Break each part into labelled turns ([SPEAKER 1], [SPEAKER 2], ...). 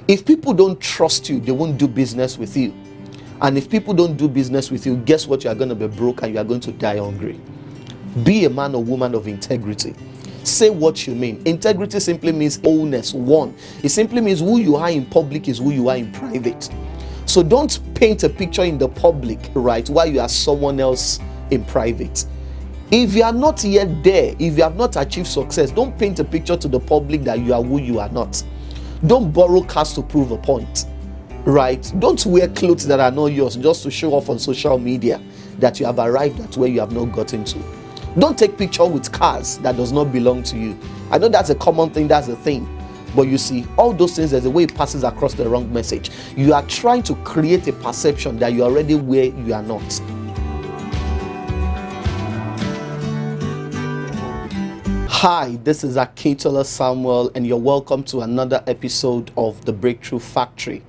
[SPEAKER 1] If people don't trust you, they won't do business with you. And if people don't do business with you, guess what? You are going to be broke and you are going to die hungry. Be a man or woman of integrity. Say what you mean. Integrity simply means wholeness. One, it simply means who you are in public is who you are in private. So don't paint a picture in the public, right, while you are someone else in private. If you are not yet there, if you have not achieved success, don't paint a picture to the public that you are who you are not. Don't borrow cars to prove a point, right? Don't wear clothes that are not yours just to show off on social media that you have arrived at where you have not gotten to. Don't take picture with cars that does not belong to you. I know that's a common thing, that's a thing. But you see, all those things, there's a way it passes across the wrong message. You are trying to create a perception that you're already where you are not. Hi, this is Akintola Samuel, and you're welcome to another episode of The Breakthrough Factory.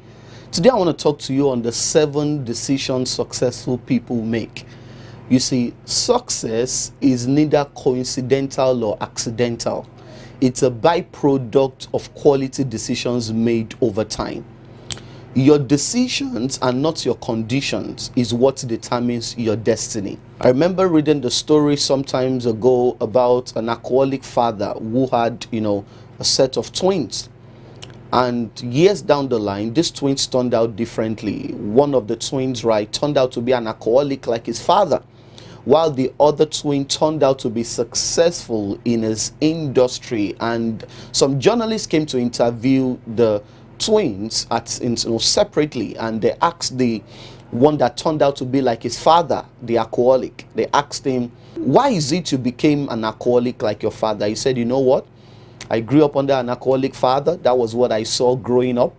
[SPEAKER 1] Today I want to talk to you on the 7 decisions successful people make. You see, success is neither coincidental or accidental. It's a byproduct of quality decisions made over time. Your decisions and not your conditions is what determines your destiny. I remember reading the story some times ago about an alcoholic father who had, a set of twins. And years down the line, these twins turned out differently. One of the twins, turned out to be an alcoholic like his father, while the other twin turned out to be successful in his industry. And some journalists came to interview the twins separately, and they asked the one that turned out to be like his father, the alcoholic. They asked him, why is it you became an alcoholic like your father? He said, you know what? I grew up under an alcoholic father. That was what I saw growing up.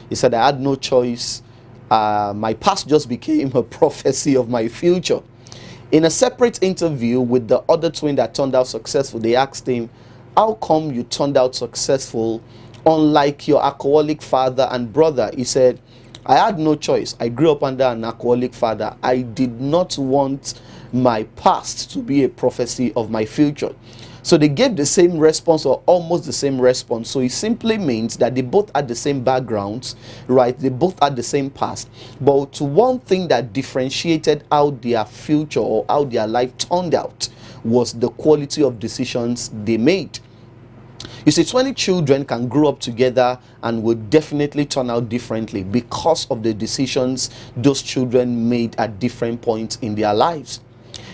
[SPEAKER 1] He said, I had no choice. My past just became a prophecy of my future. In a separate interview with the other twin that turned out successful, they asked him, how come you turned out successful unlike your alcoholic father and brother? He said, I had no choice. I grew up under an alcoholic father. I did not want my past to be a prophecy of my future. So they gave the same response, or almost the same response. So it simply means that they both had the same backgrounds, right? They both had the same past. But one thing that differentiated how their future or how their life turned out was the quality of decisions they made. You see, 20 children can grow up together and will definitely turn out differently because of the decisions those children made at different points in their lives.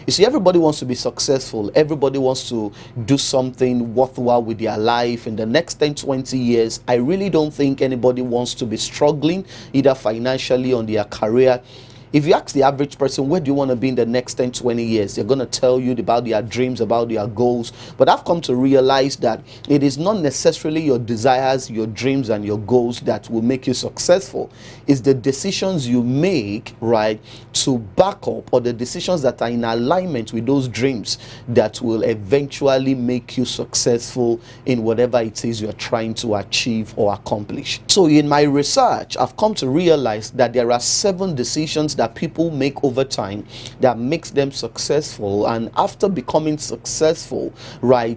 [SPEAKER 1] You see, everybody wants to be successful. Everybody wants to do something worthwhile with their life. In the next 10, 20 years, I really don't think anybody wants to be struggling either financially or on their career. If you ask the average person, where do you want to be in the next 10, 20 years? They're going to tell you about their dreams, about their goals. But I've come to realize that it is not necessarily your desires, your dreams, and your goals that will make you successful. It's the decisions you make, to back up, or the decisions that are in alignment with those dreams that will eventually make you successful in whatever it is you're trying to achieve or accomplish. So in my research, I've come to realize that there are 7 decisions that people make over time that makes them successful. And after becoming successful,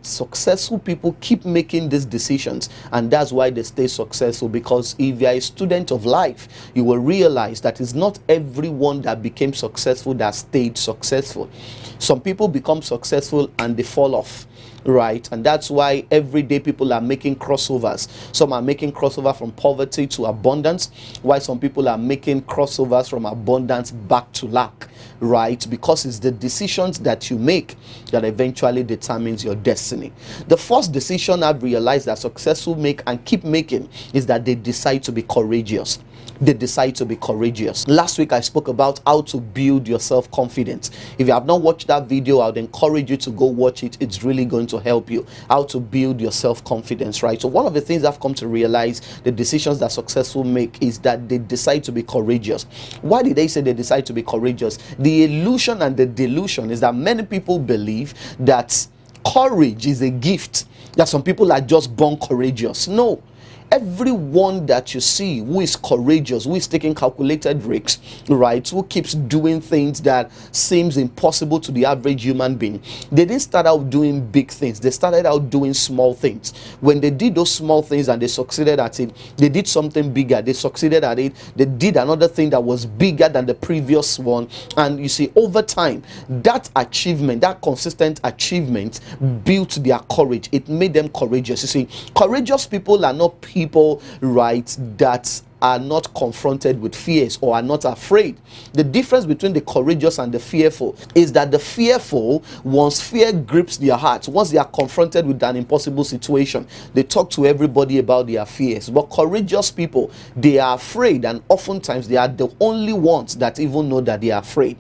[SPEAKER 1] successful people keep making these decisions, and that's why they stay successful. Because if you're a student of life, you will realize that it's not everyone that became successful that stayed successful. Some people become successful and they fall off. And that's why every day people are making crossovers. Some are making crossover from poverty to abundance, while some people are making crossovers from abundance back to lack, because it's the decisions that you make that eventually determines your destiny. The first decision I've realized that successful make and keep making is that they decide to be courageous. They decide to be courageous. Last week I spoke about how to build your self-confidence. If you have not watched that video, I would encourage you to go watch it. It's really going to help you how to build your self-confidence. So one of the things I've come to realize, the decisions that successful make, is that they decide to be courageous. Why did they say they decide to be courageous? The illusion and the delusion is that many people believe that courage is a gift, that some people are just born courageous. No. Everyone that you see who is courageous, who is taking calculated risks, right, who keeps doing things that seems impossible to the average human being, they didn't start out doing big things. They started out doing small things. When they did those small things and they succeeded at it, they did something bigger. They succeeded at it. They did another thing that was bigger than the previous one. And you see, over time, that achievement, that consistent achievement, built their courage. It made them courageous. You see, courageous people are not people, right, that are not confronted with fears or are not afraid. The difference between the courageous and the fearful is that the fearful, once fear grips their hearts, once they are confronted with an impossible situation, they talk to everybody about their fears. But courageous people, they are afraid, and oftentimes they are the only ones that even know that they are afraid.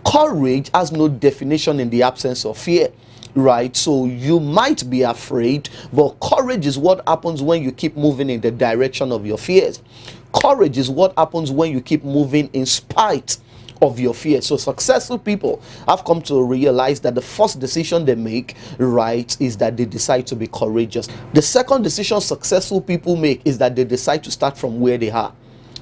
[SPEAKER 1] Courage has no definition in the absence of fear. Right, so you might be afraid, but courage is what happens when you keep moving in the direction of your fears. Courage is what happens when you keep moving in spite of your fears. So successful people have come to realize that the first decision they make, right, is that they decide to be courageous. The second decision successful people make is that they decide to start from where they are.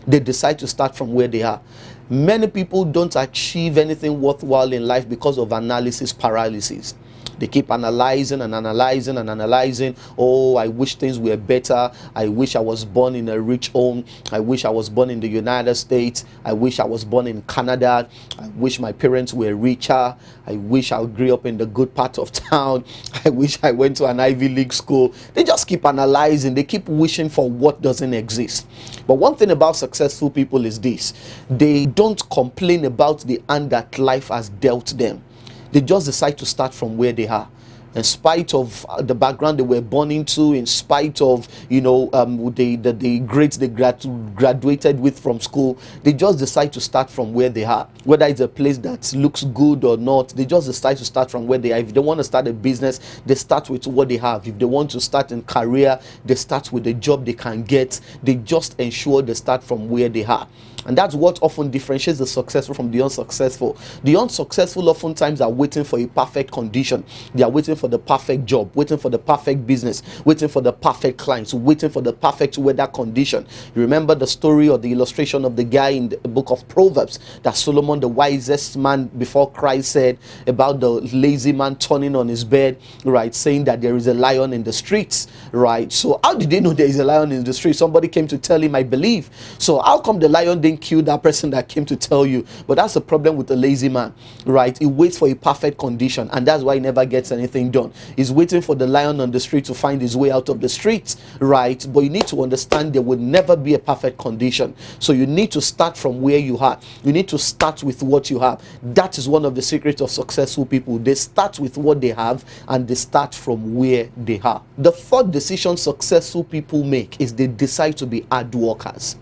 [SPEAKER 1] They decide to start from where they are. Many people don't achieve anything worthwhile in life because of analysis paralysis. They keep analyzing and analyzing and analyzing. Oh, I wish things were better. I wish I was born in a rich home. I wish I was born in the United States. I wish I was born in Canada. I wish my parents were richer. I wish I grew up in the good part of town. I wish I went to an Ivy League school. They just keep analyzing. They keep wishing for what doesn't exist. But one thing about successful people is this: they don't complain about the hand that life has dealt them. They just decide to start from where they are. In spite of the background they were born into, in spite of, the grades they graduated with from school, they just decide to start from where they are. Whether it's a place that looks good or not, they just decide to start from where they are. If they want to start a business, they start with what they have. If they want to start a career, they start with the job they can get. They just ensure they start from where they are. And that's what often differentiates the successful from the unsuccessful. The unsuccessful oftentimes are waiting for a perfect condition. They are waiting for the perfect job, waiting for the perfect business, waiting for the perfect clients, waiting for the perfect weather condition. You remember the story or the illustration of the guy in the book of Proverbs that Solomon, the wisest man before Christ, said about the lazy man turning on his bed, right, saying that there is a lion in the streets, right? So how did they know there is a lion in the street? Somebody came to tell him, I believe. So how come the lion didn't kill that person that came to tell you? But that's the problem with the lazy man, right? He waits for a perfect condition, and that's why he never gets anything done. He's waiting for the lion on the street to find his way out of the streets, right? But you need to understand there will never be a perfect condition. So you need to start from where you are. You need to start with what you have. That is one of the secrets of successful people. They start with what they have and they start from where they are. The third decision successful people make is they decide to be hard workers.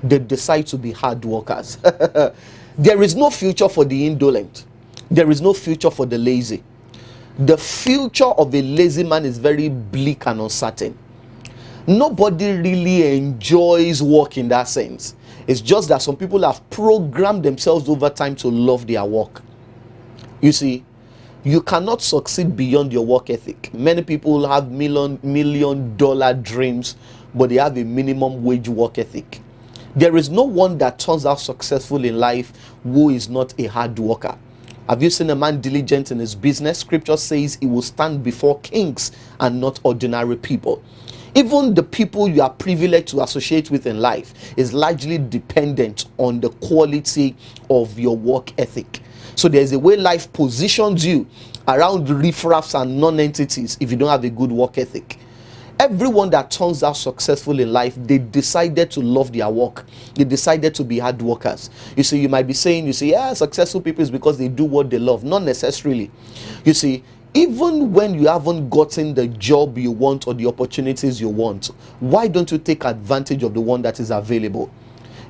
[SPEAKER 1] They decide to be hard workers. There is no future for the indolent. There is no future for the lazy. The future of a lazy man is very bleak and uncertain. Nobody really enjoys work in that sense. It's just that some people have programmed themselves over time to love their work. You see, you cannot succeed beyond your work ethic. Many people have million dollar dreams, but they have a minimum wage work ethic. There is no one that turns out successful in life who is not a hard worker. Have you seen a man diligent in his business? Scripture says he will stand before kings and not ordinary people. Even the people you are privileged to associate with in life is largely dependent on the quality of your work ethic. So there's a way life positions you around riffraffs and non-entities if you don't have a good work ethic. Everyone that turns out successful in life, they decided to love their work. They decided to be hard workers. You see, you might be saying, successful people is because they do what they love. Not necessarily. You see, even when you haven't gotten the job you want or the opportunities you want, why don't you take advantage of the one that is available?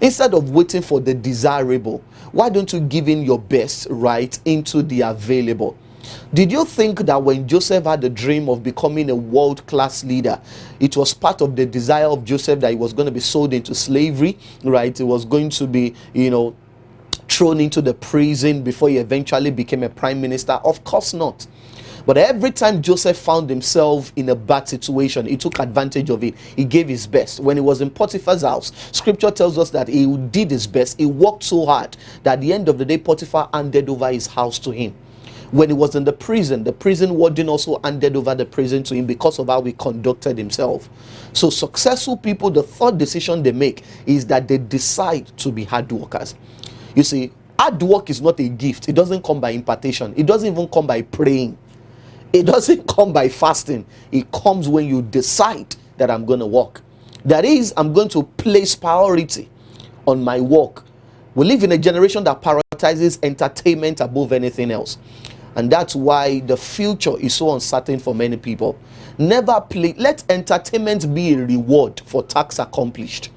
[SPEAKER 1] Instead of waiting for the desirable, why don't you give in your best right into the available? Did you think that when Joseph had the dream of becoming a world-class leader, it was part of the desire of Joseph that he was going to be sold into slavery, right? It was going to be, thrown into the prison before he eventually became a prime minister? Of course not. But every time Joseph found himself in a bad situation, he took advantage of it. He gave his best. When he was in Potiphar's house, scripture tells us that he did his best. He worked so hard that at the end of the day, Potiphar handed over his house to him. When he was in the prison warden also handed over the prison to him because of how he conducted himself. So successful people, the third decision they make is that they decide to be hard workers. You see, hard work is not a gift. It doesn't come by impartation. It doesn't even come by praying. It doesn't come by fasting. It comes when you decide that I'm going to work. That is, I'm going to place priority on my work. We live in a generation that prioritizes entertainment above anything else. And that's why the future is so uncertain for many people. Let entertainment be a reward for tasks accomplished.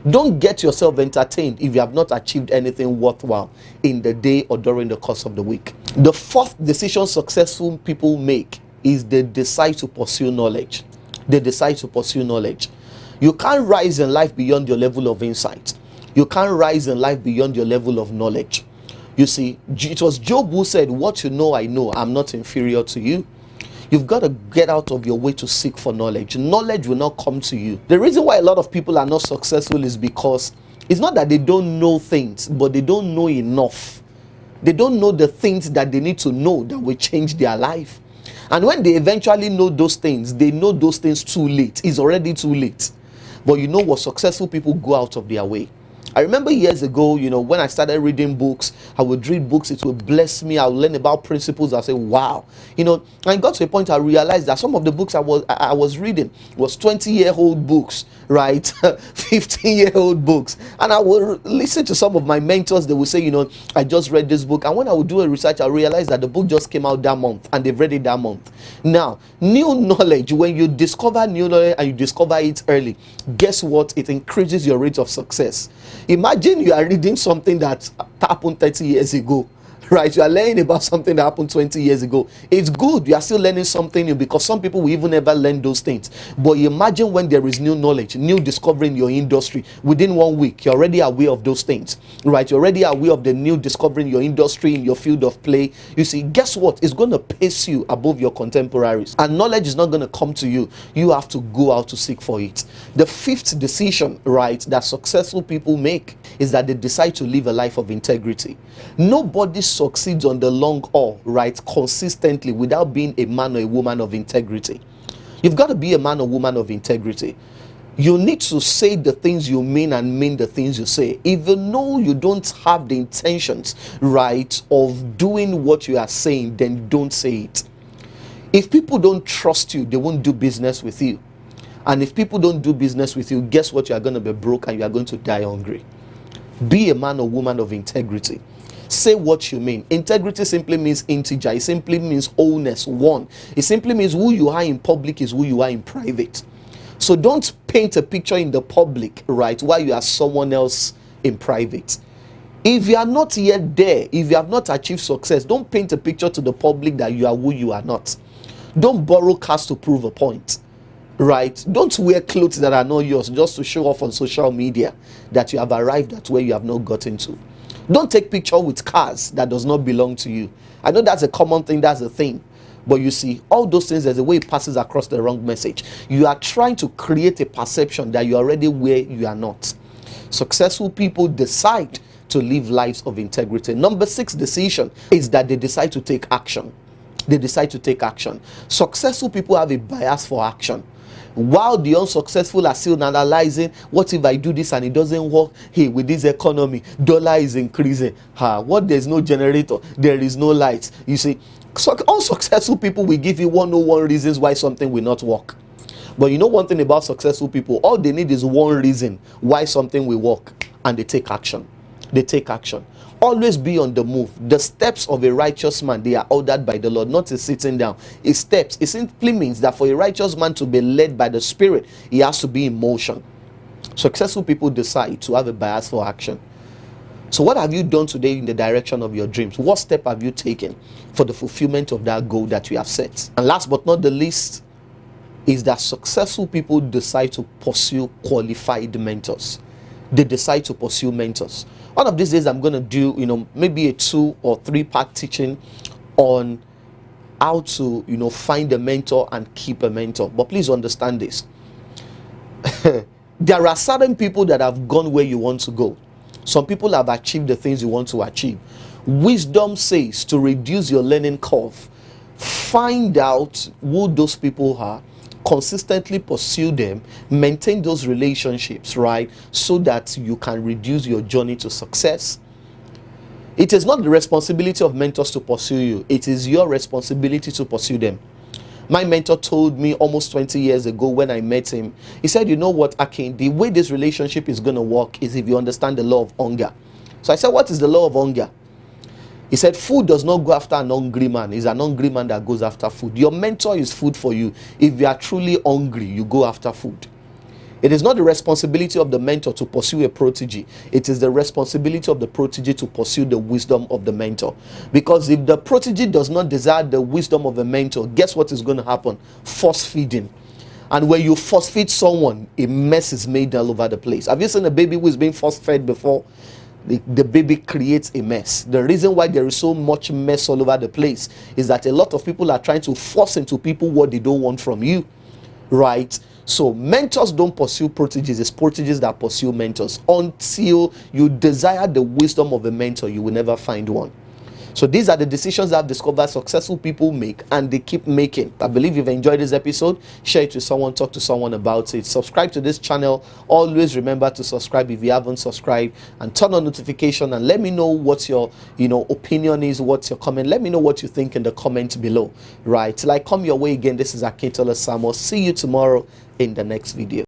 [SPEAKER 1] Don't get yourself entertained if you have not achieved anything worthwhile in the day or during the course of the week. The fourth decision successful people make is they decide to pursue knowledge. They decide to pursue knowledge. You can't rise in life beyond your level of insight. You can't rise in life beyond your level of knowledge. You see, it was Job who said, what you know, I know. I'm not inferior to you. You've got to get out of your way to seek for knowledge. Knowledge will not come to you. The reason why a lot of people are not successful is because it's not that they don't know things, but they don't know enough. They don't know the things that they need to know that will change their life. And when they eventually know those things, they know those things too late. It's already too late. But you know what? Successful people go out of their way. I remember years ago, when I started reading books, I would read books, it would bless me, I would learn about principles, I say, wow. And I got to a point I realized that some of the books I was reading was 20-year-old books, right? 15-year-old books. And I would listen to some of my mentors, they would say, I just read this book. And when I would do a research, I realized that the book just came out that month and they've read it that month. Now, new knowledge, when you discover new knowledge and you discover it early, guess what? It increases your rate of success. Imagine you are reading something that happened 30 years ago, right? You are learning about something that happened 20 years ago. It's good. You are still learning something new because some people will even never learn those things. But imagine when there is new knowledge, new discovery in your industry. Within 1 week, you're already aware of those things, right? You're already aware of the new discovery in your industry, in your field of play. You see, guess what? It's going to pace you above your contemporaries. And knowledge is not going to come to you. You have to go out to seek for it. The fifth decision, right, that successful people make is that they decide to live a life of integrity. Nobody succeeds on the long haul, right, consistently without being a man or a woman of integrity. You've got to be a man or woman of integrity. You need to say the things you mean and mean the things you say. Even though you don't have the intentions, right, of doing what you are saying, then don't say it. If people don't trust you, they won't do business with you. And if people don't do business with you, guess what? You are going to be broke and you are going to die hungry. Be a man or woman of integrity. Say what you mean. Integrity simply means integer. It simply means wholeness, one. It simply means who you are in public is who you are in private. So don't paint a picture in the public, right, while you are someone else in private. If you are not yet there, if you have not achieved success, don't paint a picture to the public that you are who you are not. Don't borrow cars to prove a point. Right? Don't wear clothes that are not yours just to show off on social media that you have arrived at where you have not gotten to. Don't take picture with cars that does not belong to you. I know that's a common thing, that's a thing. But you see, all those things, there's a way it passes across the wrong message. You are trying to create a perception that you're already where you are not. Successful people decide to live lives of integrity. Number 6 decision is that they decide to take action. They decide to take action. Successful people have a bias for action. While the unsuccessful are still analyzing, what if I do this and it doesn't work? Hey, with this economy, dollar is increasing. What? There's no generator, there is no light. You see, so unsuccessful people will give you 101 reasons why something will not work. But you know one thing about successful people, all they need is one reason why something will work, and they take action. They take action. Always be on the move. The steps of a righteous man, they are ordered by the Lord, not a sitting down. It's steps. It simply means that for a righteous man to be led by the Spirit, he has to be in motion. Successful people decide to have a bias for action. So what have you done today in the direction of your dreams? What step have you taken for the fulfillment of that goal that you have set? And last but not the least is that successful people decide to pursue qualified mentors. They decide to pursue mentors. One of these days I'm going to do, maybe a 2 or 3 part teaching on how to, find a mentor and keep a mentor. But please understand this. There are certain people that have gone where you want to go. Some people have achieved the things you want to achieve. Wisdom says to reduce your learning curve, find out who those people are, consistently pursue them, maintain those relationships, right? So that you can reduce your journey to success. It is not the responsibility of mentors to pursue you. It is your responsibility to pursue them. My mentor told me almost 20 years ago when I met him, he said, you know what, Akin, the way this relationship is going to work is if you understand the law of hunger. So I said, what is the law of hunger? He said, food does not go after an hungry man. It's an hungry man that goes after food. Your mentor is food for you. If you are truly hungry, you go after food. It is not the responsibility of the mentor to pursue a protege. It is the responsibility of the protege to pursue the wisdom of the mentor. Because if the protege does not desire the wisdom of the mentor, guess what is going to happen? Force feeding. And when you force feed someone, a mess is made all over the place. Have you seen a baby who is being force fed before? The baby creates a mess. The reason why there is so much mess all over the place is that a lot of people are trying to force into people what they don't want from you, right? So mentors don't pursue proteges. It's proteges that pursue mentors. Until you desire the wisdom of a mentor, you will never find one. So these are the decisions I've discovered successful people make, and they keep making. I believe you've enjoyed this episode. Share it with someone, talk to someone about it. Subscribe to this channel. Always remember to subscribe if you haven't subscribed, and turn on notification, and let me know what your opinion is, what's your comment. Let me know what you think in the comments below. Right, till I come your way again, this is Akintola Samuel. See you tomorrow in the next video.